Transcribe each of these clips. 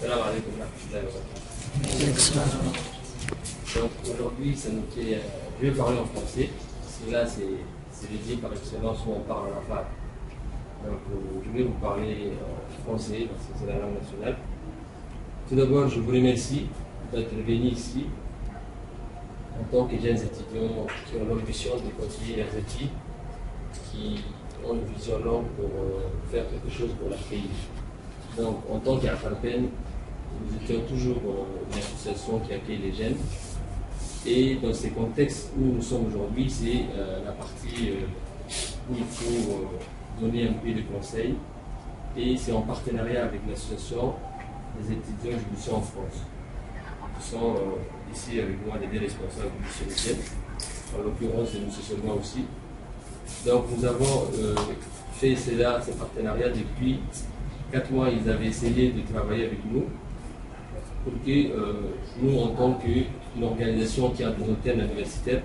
Salam alaikum wa rahmatullahi wa barakatuh. Donc aujourd'hui, ça nous fait. Je vais parler en français, parce que là, c'est dédié par excellence où on parle en arabe. Donc je vais vous parler en français, parce que c'est la langue nationale. Tout d'abord, je vous remercie d'être venus ici en tant que jeunes étudiants qui ont l'ambition de continuer leurs études, qui ont une vision longue pour faire quelque chose pour leur pays. Donc, en tant qu'Afalpen, nous étions toujours une association qui accueille les jeunes. Et dans ces contextes où nous sommes aujourd'hui, c'est la partie où il faut donner un peu de conseils. Et c'est en partenariat avec l'association des étudiants jubilés en France, qui sont ici avec moi les deux responsables du CNCF, en l'occurrence c'est M. Solma aussi. Donc nous avons fait cela, ce partenariat depuis 4 mois. Ils avaient essayé de travailler avec nous pour que nous, en tant qu'une organisation qui a des antennes universitaires,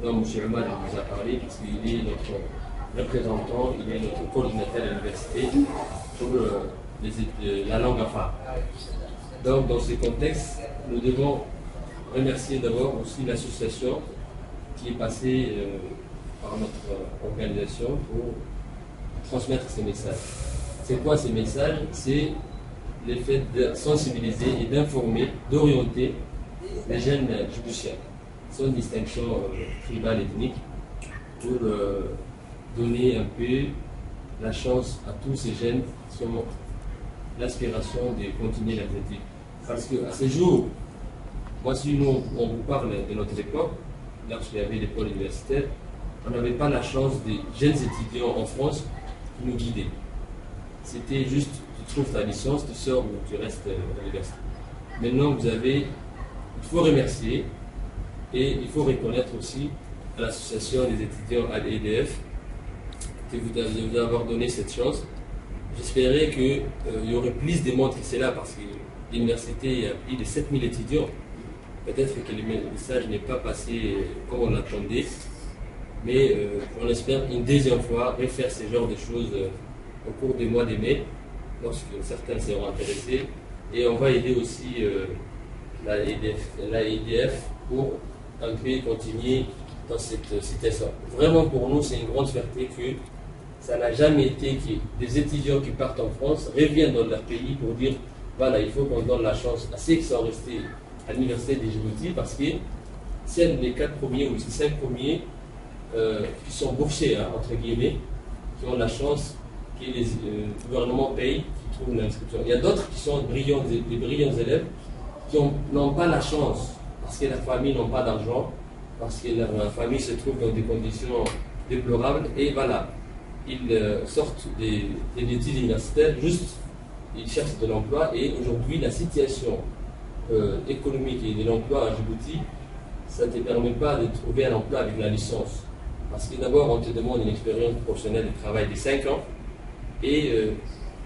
dont M. Omar nous a parlé, parce qu'il est notre représentant, il est notre coordinateur à l'université pour la langue afar. Donc dans ce contexte, nous devons remercier d'abord aussi l'association qui est passée par notre organisation pour transmettre ces messages. C'est quoi ces messages? C'est le fait de sensibiliser et d'informer, d'orienter les jeunes djiboutiens, sans distinction tribale ethnique, pour donner un peu la chance à tous ces jeunes qui ont l'aspiration de continuer leurs études. Parce qu'à ce jour, moi si nous on vous parle de notre époque, lorsqu'il y avait l'école universitaire, on n'avait pas la chance des jeunes étudiants en France qui nous guidaient. C'était juste, tu trouves ta licence, tu sors ou tu restes à l'université. Maintenant, il faut remercier et il faut reconnaître aussi à l'association des étudiants à l'EDF de vous avoir donné cette chance. J'espérais qu'il y aurait plus de monde que c'est là, parce que l'université, il y a plus de 7000 étudiants. Peut-être que le message n'est pas passé comme on l'attendait, mais on espère une deuxième fois refaire ce genre de choses au cours des mois de mai, lorsque certains seront intéressés. Et on va aider aussi la EDF pour un peu continuer dans cette situation. Vraiment pour nous, c'est une grande fierté que ça n'a jamais été que des étudiants qui partent en France reviennent dans leur pays pour dire voilà, il faut qu'on donne la chance à ceux qui sont restés à l'université de Djibouti, parce que c'est les 4 premiers ou les 5 premiers qui sont boursiers, hein, entre guillemets, qui ont la chance que les gouvernements payent, qui trouvent l'inscription. Il y a d'autres qui sont des brillants élèves qui n'ont pas la chance parce que leurs familles n'ont pas d'argent, parce que leur famille se trouve dans des conditions déplorables, et voilà, ils sortent des études universitaires, juste ils cherchent de l'emploi. Et aujourd'hui, la situation économique et de l'emploi à Djibouti, ça ne te permet pas de trouver un emploi avec la licence. Parce que d'abord, on te demande une expérience professionnelle de travail de 5 ans, et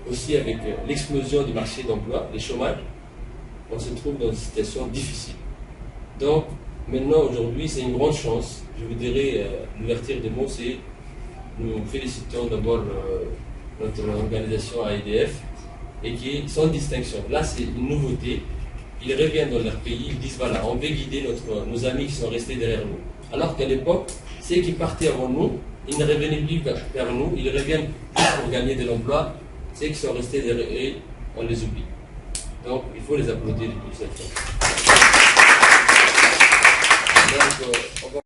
aussi avec l'explosion du marché d'emploi, le chômage, on se trouve dans une situation difficile. Donc, maintenant, aujourd'hui, c'est une grande chance. Je vous dirais, l'ouverture des mots, c'est nous félicitons d'abord notre organisation AEDF, et qui est sans distinction. Là, c'est une nouveauté. Ils reviennent dans leur pays, ils disent voilà, on veut guider nos amis qui sont restés derrière nous. Alors qu'à l'époque, ceux qui partaient avant nous, ils ne revenaient plus vers nous, ils reviennent pour gagner de l'emploi. Ceux qui sont restés derrière eux, on les oublie. Donc, il faut les applaudir depuis cette fois.